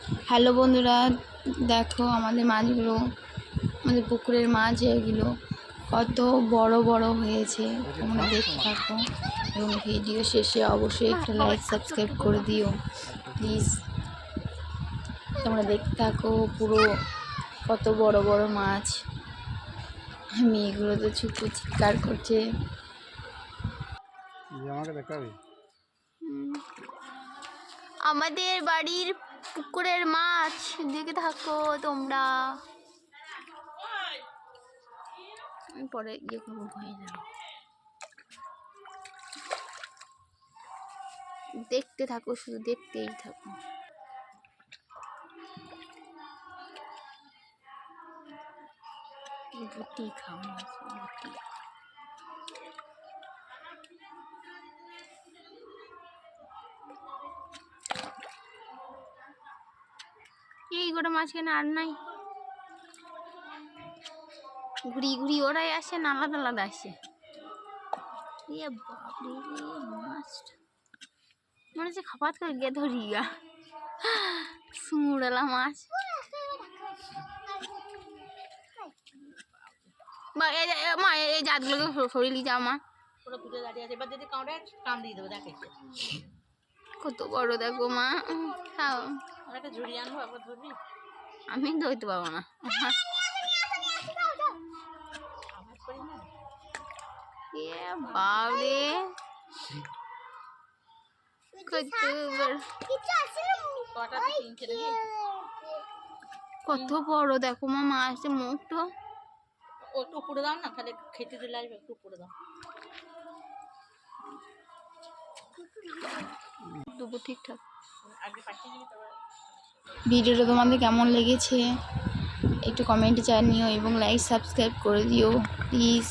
Hello বন্ধুরা, দেখো আমাদের মাছগুলো, আমাদের পুকুরের মাছ এগুলো কত বড় বড় হয়েছে। তোমরা দেখতে থাকো এবং ভিডিও শেষে অবশ্যই একটা লাইক সাবস্ক্রাইব করে দিও প্লিজ। তোমরা দেখতে থাকো পুরো কত বড় বড় মাছ। মেয়েগুলো তো ছুটু চিৎকার করছে। আমাদের বাড়ির পুকুরের মাছ দেখে থাকো তোমরা। পরে ইয়ে করবো, হয়ে যাবে। দেখতে থাকো, শুধু দেখতেই থাকো। গুটি খাওয়া আছে, গুটি। এই গোটা মাছ কেন আর নাই, ঘুরি ঘুরি ওরাই আসে না, আলাদা আলাদা আসে। এ বাপরে, মাছটা মনে হচ্ছে খাপাত করে গে ধরি গা, সুড়ালা মাছ। মা এই জাতগুলোকে সরিয়ে যাও মা। কত বড় দেখো মা, খাও। আমি ধরতে পারবো না। বাবরে, কত বড় দেখো মা মাছের মুখটা। একটু উপরে দাও না, তাহলে খেতে দিলে আসবে। একটু উপরে দাও, দেবো ঠিকঠাক। ভিডিওটা তোমাদের কেমন লেগেছে একটু কমেন্টে জানিও এবং লাইক সাবস্ক্রাইব করে দিও প্লিজ।